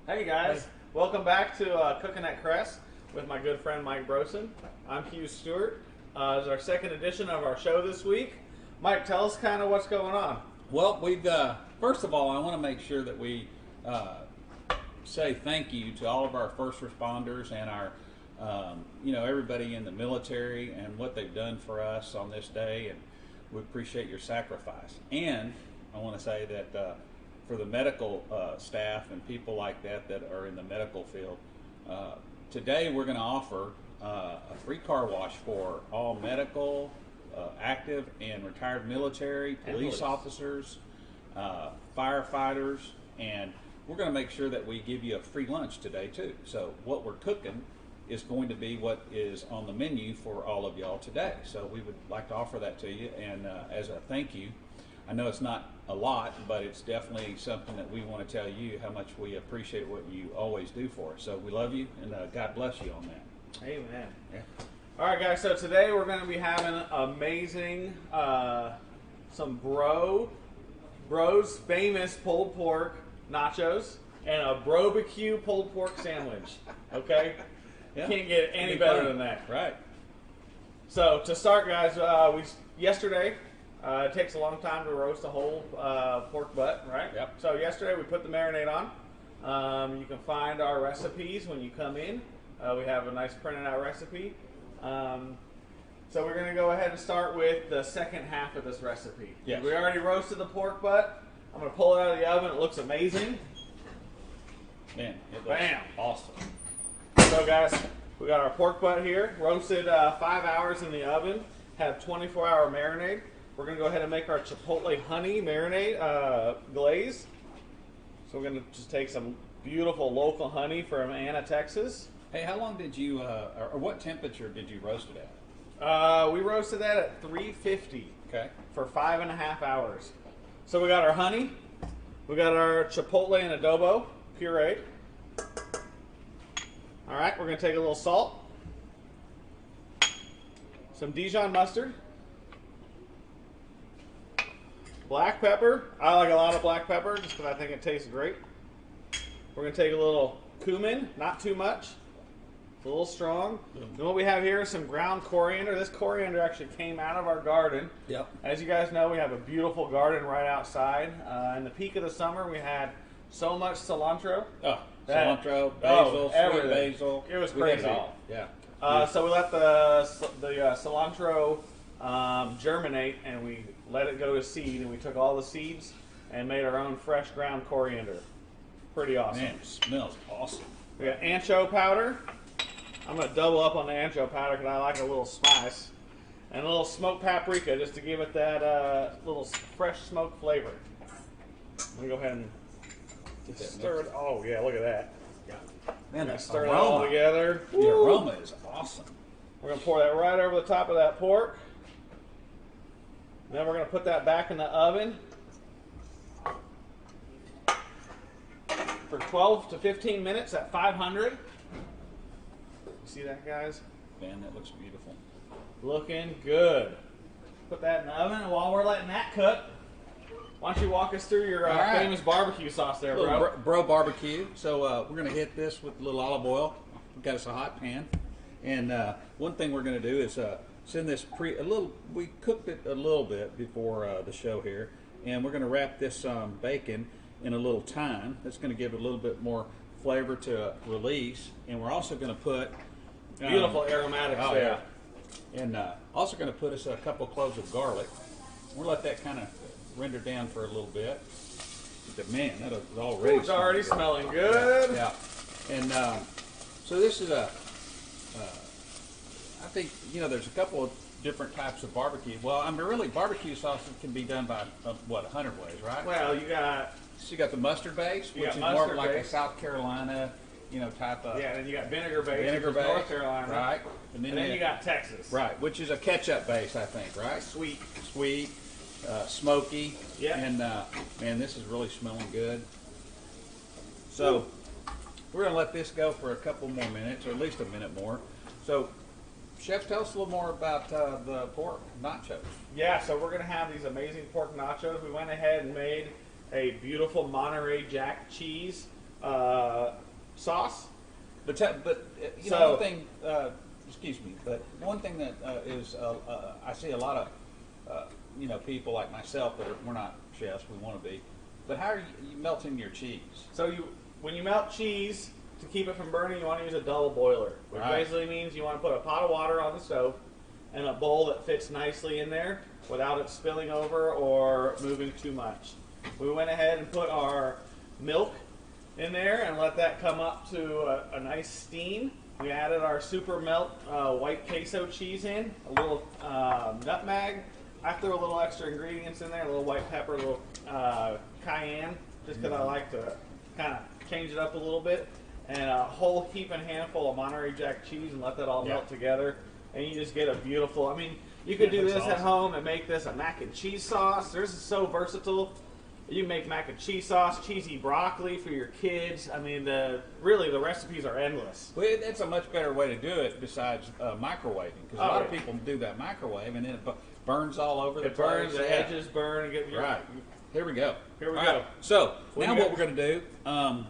Hey guys, welcome back to Cooking at Crest with my good friend Mike Brosin. I'm Hugh Stewart. It's our second edition of our show this week. Mike, tell us kind of what's going on. Well, we've first of all, I want to make sure that we say thank you to all of our first responders and our, everybody in the military and what they've done for us on this day, and we appreciate your sacrifice. And I want to say that for the medical staff and people like that are in the medical field, today we're going to offer a free car wash for all medical, active and retired military, police officers, firefighters, and we're going to make sure that we give you a free lunch today too. So what we're cooking is going to be what is on the menu for all of y'all today. So we would like to offer that to you, and as a thank you. I know it's not a lot, but it's definitely something that we want to tell you how much we appreciate what you always do for us. So we love you, and God bless you on that. Amen. Yeah. All right, guys. So today we're going to be having amazing some Bro's famous pulled pork nachos and a barbecue pulled pork sandwich. Okay, Yeah. Can't get any better than that. Right. So to start, guys, yesterday. It takes a long time to roast a whole pork butt, right? Yep. So yesterday we put the marinade on. You can find our recipes when you come in. We have a nice printed out recipe. So we're going to go ahead and start with the second half of this recipe. Yes. We already roasted the pork butt. I'm going to pull it out of the oven. It looks amazing. Man, it looks Bam. awesome. So guys, we got our pork butt here, roasted 5 hours in the oven, had 24-hour marinade. We're going to go ahead and make our Chipotle honey marinade glaze. So we're going to just take some beautiful local honey from Anna, Texas. Hey, how long did you, or what temperature did you roast it at? We roasted that at 350 Okay. for 5.5 hours. So we got our honey, we got our Chipotle and adobo pureed. All right, we're going to take a little salt, some Dijon mustard, black pepper. I like a lot of black pepper just because I think it tastes great. We're going to take a little cumin, not too much. It's a little strong. Then what we have here is some ground coriander. This coriander actually came out of our garden. Yep. As you guys know, we have a beautiful garden right outside. In the peak of the summer, we had so much cilantro. Oh, cilantro, basil, sweet everything. basil. It was We had crazy. all. Yeah. So we let the cilantro germinate, and we let it go to seed, and we took all the seeds and made our own fresh ground coriander. Pretty awesome. Man, it smells awesome. We got ancho powder. I'm going to double up on the ancho powder because I like a little spice. And a little smoked paprika just to give it that little fresh smoke flavor. Let me go ahead and just stir it. Oh, yeah, look at that. Yeah. Man, that Stir it all together. The aroma is awesome. We're going to pour that right over the top of that pork. Then we're going to put that back in the oven for 12 to 15 minutes at 500. You see that, guys? Man, that looks beautiful. Looking good. Put that in the oven, and while we're letting that cook, why don't you walk us through your right. famous barbecue sauce there, bro? Little bro barbecue. So we're going to hit this with a little olive oil. We've got us a hot pan. And one thing we're going to do is send this we cooked it a little bit before the show here, and we're going to wrap this bacon in a little thyme. That's going to give it a little bit more flavor to release, and we're also going to put Beautiful aromatics there. Yeah. And also going to put us a couple cloves of garlic. We'll let that kind of render down for a little bit. But man, that is already It's already good. smelling good. Yeah. And so this is I think, there's a couple of different types of barbecue. Well, I mean, really, barbecue sauce can be done by, 100 ways, right? Well, you got... So you got the mustard base, which is more like a South Carolina, type of... Yeah, and you got vinegar base, Vinegar which is base, North Carolina. right. And then you got Texas. Right, which is a ketchup base, I think, right? Sweet. Sweet, smoky. Yeah. And, man, this is really smelling good. So, we're going to let this go for a couple more minutes, or at least a minute more. So, Chef, tell us a little more about the pork nachos. Yeah, so we're going to have these amazing pork nachos. We went ahead and made a beautiful Monterey Jack cheese sauce. But you know, So- one thing, excuse me, but one thing that is, I see a lot of, you know, people like myself that we're not chefs, we want to be, but how are you melting your cheese? So when you melt cheese, to keep it from burning, you want to use a double boiler, which Right. basically means you want to put a pot of water on the stove and a bowl that fits nicely in there without it spilling over or moving too much. We went ahead and put our milk in there and let that come up to a nice steam. We added our super melt white queso cheese in, a little nutmeg. I threw a little extra ingredients in there, a little white pepper, a little cayenne, just because I like to kind of change it up a little bit. And a whole heap and handful of Monterey Jack cheese and let that all melt together. And you just get a beautiful, I mean, you could do this at home and make this a mac and cheese sauce. This is so versatile. You can make mac and cheese sauce, cheesy broccoli for your kids. I mean, really the recipes are endless. Well, that's a much better way to do it besides microwaving, because a lot of people do that microwave and then it burns all over the It burns, place. the edges burn. And get Right. Here we go. Here we All go. right. So What now do you what we're going to do, let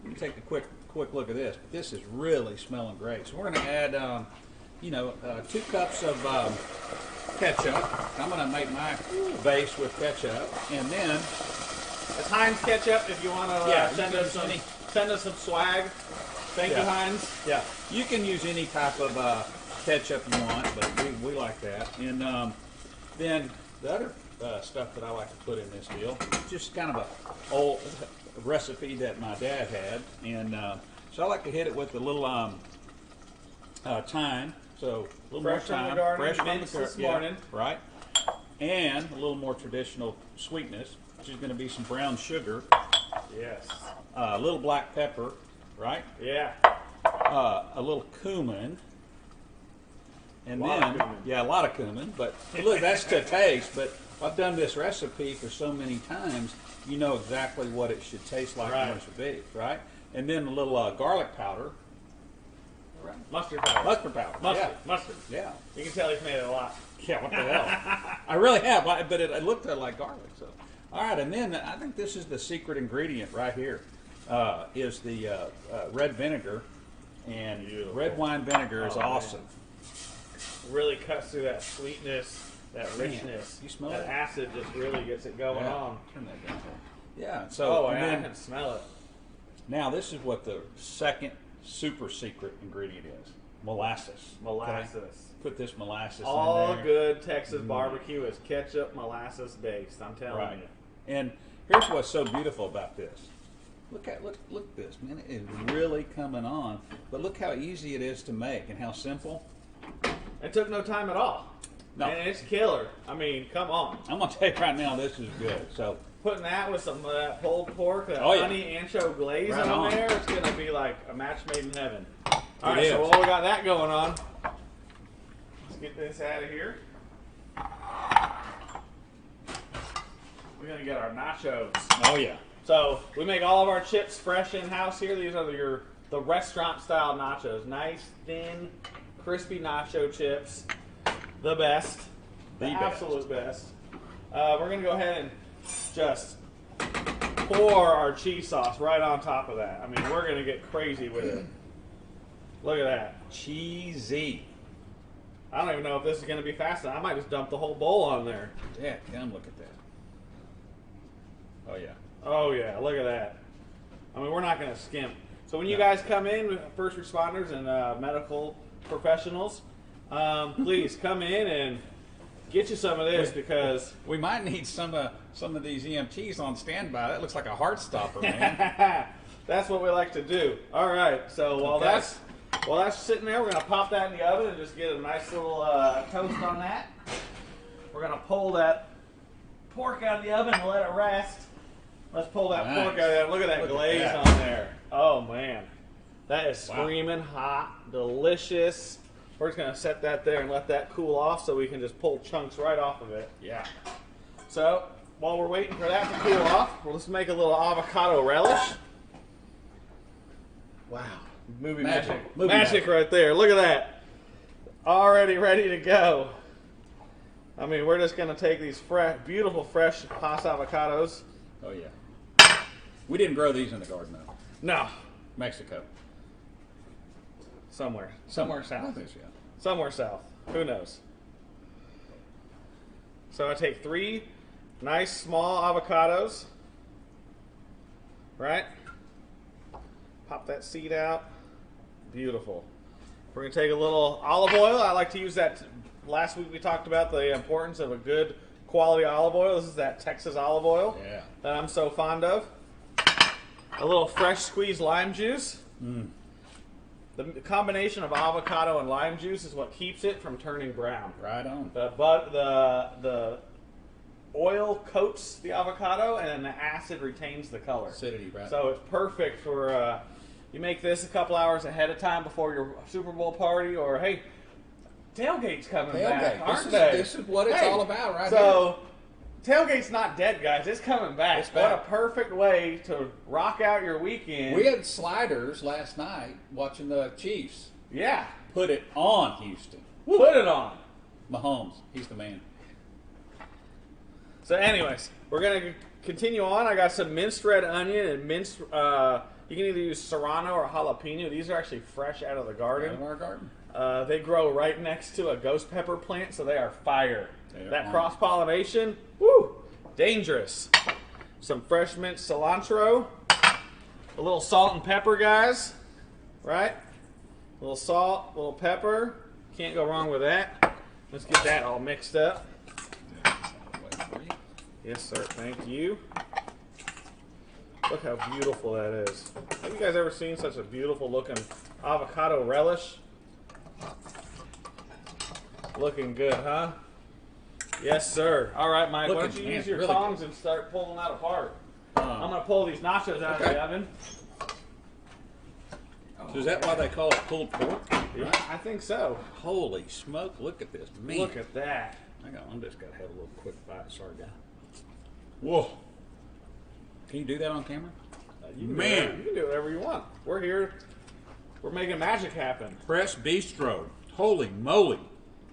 me take a quick look at this. This is really smelling great. So we're going to add, you know, 2 cups of ketchup. I'm going to make my base with ketchup, and then It's Heinz ketchup if you want to send us some swag. Thank you, Heinz. yeah, you can use any type of ketchup you want, but we like that. And then the other stuff that I like to put in this deal, just kind of a old recipe that my dad had, and so I like to hit it with a little thyme. So a little Fresh more from the thyme, garden, fresh from the minced this yeah, morning. right? And a little more traditional sweetness, which is going to be some brown sugar, Yes. a little black pepper, right? Yeah. A little cumin, and Lot of then cumin. a lot of cumin. But look, that's to taste. But I've done this recipe for so many times, you know exactly what it should taste like and what it should be, right? And then a little garlic powder, Mustard powder. mustard powder, Mustard. yeah. You can tell he's made it a lot. Yeah, what the hell? I really have, but it looked like garlic. So, all right, and then I think this is the secret ingredient right here. Is the red vinegar, and Beautiful. red wine vinegar is Oh, man. awesome. Really cuts through that sweetness, that richness. You smell that it? acid just really gets it going on. Turn that down. Yeah. So and I then, can smell it. now this is what the second super secret ingredient is: molasses. Molasses. Okay? Put this molasses All in there. good Texas barbecue is ketchup molasses based. I'm telling Right. you. And here's what's so beautiful about this. Look at this, man. It is really coming on. But look how easy it is to make and how simple. It took no time at all. No. And it's killer. I mean, come on. I'm gonna tell you right now, this is good. So Putting that with some of that pulled pork, that Oh, yeah. honey ancho glaze Right on on. there, it's going to be like a match made in heaven. All It right, so is. while we got that going on, let's get this out of here. We're going to get our nachos. oh yeah. So we make all of our chips fresh in-house here. These are the restaurant-style nachos. Nice, thin, crispy nacho chips. The best. The The absolute best. We're going to go ahead and just pour our cheese sauce right on top of that. I mean, we're going to get crazy with it. Look at that. Cheesy. I don't even know if this is going to be fast enough. I might just dump the whole bowl on there. Yeah, come look at that. Oh yeah. Oh yeah, look at that. I mean, we're not going to skimp. So when you guys come in, first responders and medical professionals, please come in and get you some of this because We might need some of these EMTs on standby. That looks like a heart stopper, man. that's what we like to do. All right, so while Okay. that's sitting there, we're going to pop that in the oven and just get a nice little toast on that. We're going to pull that pork out of the oven and let it rest. Let's pull that Nice. pork out of there. Look at that Look at glaze that. on there. Oh, man. That is Wow. screaming hot, delicious. We're just going to set that there and let that cool off so we can just pull chunks right off of it. Yeah. So, while we're waiting for that to cool off, we'll just make a little avocado relish. Wow. Movie magic. Movie Magic right there. Look at that. Already ready to go. I mean, we're just going to take these beautiful, fresh Paz avocados. Oh yeah. We didn't grow these in the garden though. No. Mexico. Somewhere I south. think so, yeah. Somewhere south. Who knows? So I take 3 nice small avocados. Right? Pop that seed out. Beautiful. We're going to take a little olive oil. I like to use that. Last week we talked about the importance of a good quality olive oil. This is that Texas olive oil that I'm so fond of. A little fresh squeezed lime juice. The combination of avocado and lime juice is what keeps it from turning brown. Right on. The oil coats the avocado, and then the acid retains the color. Acidity, right? So it's perfect for you make this a couple hours ahead of time before your Super Bowl party, or hey, tailgate's coming back, aren't they? This is what it's all about, right? So tailgate's not dead, guys. It's coming back. It's What back. a perfect way to rock out your weekend. We had sliders last night watching the Chiefs. Yeah. Put it on, Houston. Put it on. Mahomes, he's the man. So anyways, we're going to continue on. I got some minced red onion and minced, you can either use serrano or jalapeno. These are actually fresh out of the garden. Out of our garden. They grow right next to a ghost pepper plant, so they are fire. That on. cross-pollination, woo, dangerous. Some fresh minced cilantro. A little salt and pepper, guys. Right? A little salt, a little pepper. Can't go wrong with that. Let's get that all mixed up. Yes, sir. Thank you. Look how beautiful that is. Have you guys ever seen such a beautiful looking avocado relish? Looking good, huh? Yes, sir. All right, Mike. Why don't you use your tongs and start pulling that apart? I'm going to pull these nachos out of the oven. So is that why they call it pulled pork? Yeah, I think so. Holy smoke, look at this. Man. Look at that. I'm just got to have a little quick bite. Sorry, guy. Whoa. Can you do that on camera? You can do whatever you want. We're here. We're making magic happen. Crest Bistro. Holy moly.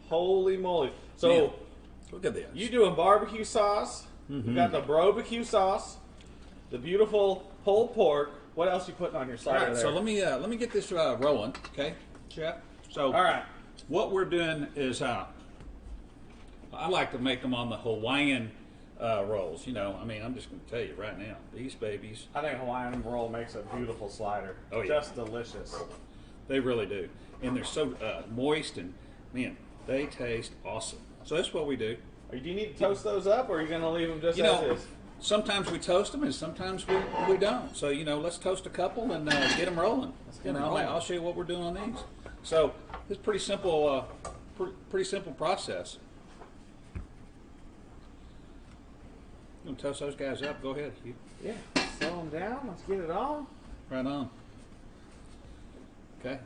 Holy moly. So, man, look at this. You doing barbecue sauce. You got the barbecue sauce. The beautiful pulled pork. What else you putting on your slider All right, there? so let me get this rolling, okay, Chef? So all right. What we're doing is I like to make them on the Hawaiian rolls. You know, I mean, I'm just going to tell you right now, these babies. I think Hawaiian roll makes a beautiful slider. Oh, yeah. Just delicious. They really do. And they're so moist, and, man, they taste awesome. So that's what we do. Do you need to toast those up, or are you going to leave them just as is? Sometimes we toast them, and sometimes we don't. So, let's toast a couple and get them rolling. I'll show you what we're doing on these. So it's pretty simple, pretty simple process. You want to toast those guys up? Go ahead, Hugh. Yeah, slow them down. Let's get it on. Right on. Okay,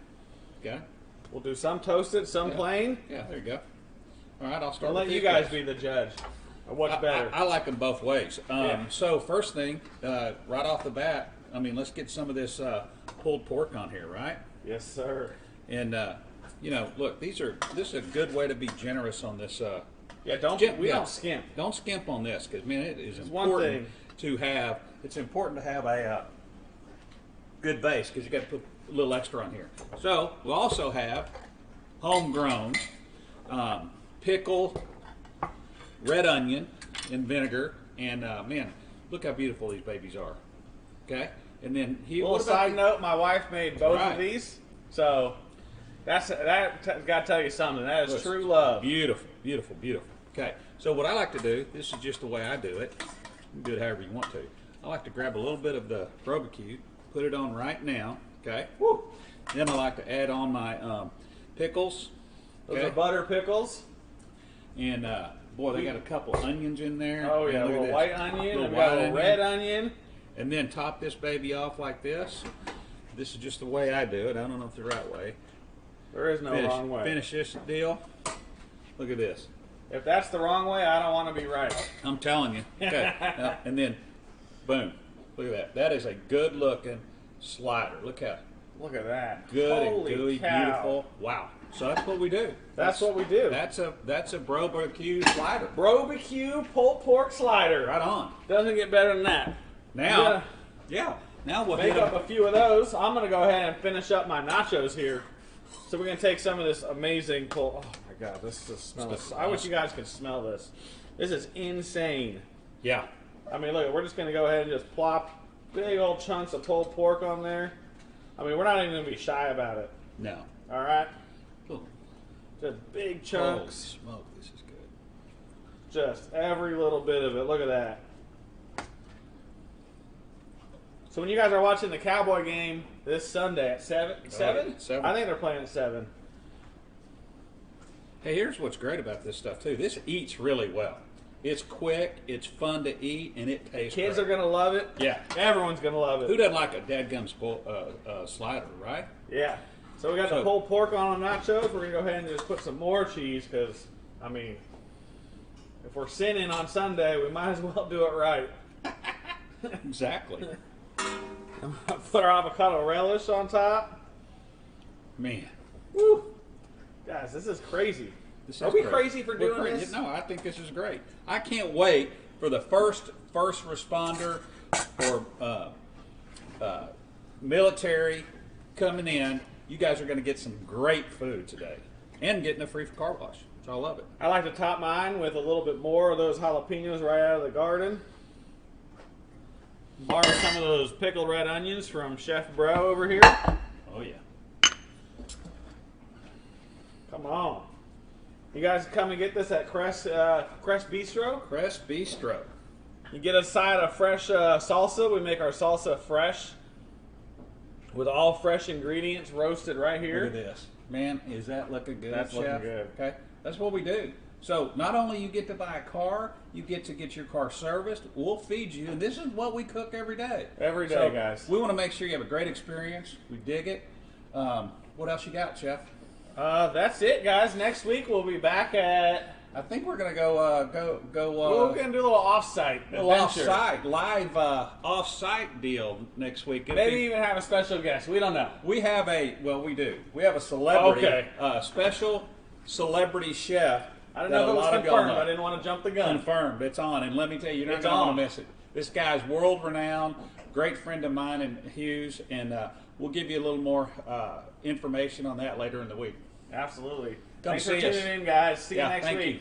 got it? We'll do some toasted, some plain. Yeah, there you go. All right, I'll start I'll with let you guys be the judge. What's better? I like them both ways. So first thing, right off the bat, let's get some of this pulled pork on here, right? Yes, sir. And look, this is a good way to be generous on this. Don't skimp. Don't skimp on this, because man, it is important to have. It's important to have a good base, because you got to put a little extra on here. So we'll also have homegrown pickle, red onion and vinegar, and man, look how beautiful these babies are. Okay, and then side note: my wife made both of these, so got to tell you something. That is true love. Beautiful, beautiful, beautiful. Okay, so what I like to do, this is just the way I do it. You can do it however you want to. I like to grab a little bit of the barbecue, put it on right now. Okay. Woo. Then I like to add on my pickles. Those are butter pickles. And boy, they got a couple onions in there. Oh yeah, a little white onion, and a red onion. And then top this baby off like this. This is just the way I do it. I don't know if the right way. There is no wrong way. Finish this deal. Look at this. If that's the wrong way, I don't want to be right. I'm telling you. Okay. And then, boom. Look at that. That is a good looking slider. Look at that. Good Holy and gooey, cow. beautiful. Wow. So that's what we do. That's what we do. That's a barbecue slider. Barbecue pulled pork slider. Right on. Doesn't get better than that. Now, yeah. Now we'll make hit up a few of those. I'm gonna go ahead and finish up my nachos here. So we're gonna take some of this amazing pull. Oh my god, this just smells. I wish you guys could smell this. This is insane. Yeah. I mean, look, we're just gonna go ahead and just plop big old chunks of pulled pork on there. I mean, we're not even gonna be shy about it. No. All right. Ooh. Just big chunks. Holy smoke, this is good. Just every little bit of it. Look at that. So when you guys are watching the Cowboy game this Sunday at 7? 7? 7. I think they're playing at 7. Hey, here's what's great about this stuff, too. This eats really well. It's quick, it's fun to eat, and it tastes Kids great. are going to love it. Yeah. Everyone's going to love Who it. doesn't like a dadgum slider, right? Yeah. So we got the pulled pork on nachos. We're going to go ahead and just put some more cheese because, I mean, if we're sinning on Sunday, we might as well do it right. Exactly. Put our avocado relish on top. Man. Woo! Guys, this is crazy. Are we crazy for doing this? No, I think this is great. I can't wait for the first responder or military coming in. You guys are going to get some great food today and getting a free car wash. So I love it. I like to top mine with a little bit more of those jalapenos right out of the garden. Borrow some of those pickled red onions from Chef Bro over here. Oh, yeah. Come on. You guys come and get this at Crest Bistro. Crest Bistro. You get a side of fresh salsa. We make our salsa fresh with all fresh ingredients roasted right here. Look at this. Man, is that looking good, That's Chef? looking good. Okay, that's what we do. So not only you get to buy a car, you get to get your car serviced. We'll feed you, and this is what we cook every day. Every day, So guys. We want to make sure you have a great experience. We dig it. What else you got, Chef? That's it, guys. Next week we'll be back at. I think we're gonna go. We're gonna do a little off-site adventure. Off-site, live off-site deal next week. Maybe even have a special guest. We don't know. We have we do. We have a celebrity, Okay. Special celebrity chef. I don't know if it was confirmed. I didn't want to jump the gun. Confirmed. It's on, and let me tell you, you're not It's going to want on. to miss it. This guy's world renowned, great friend of mine and Hugh's, and we'll give you a little more information on that later in the week. Absolutely. Come Thanks for see us. tuning in, guys. See you next thank week. you.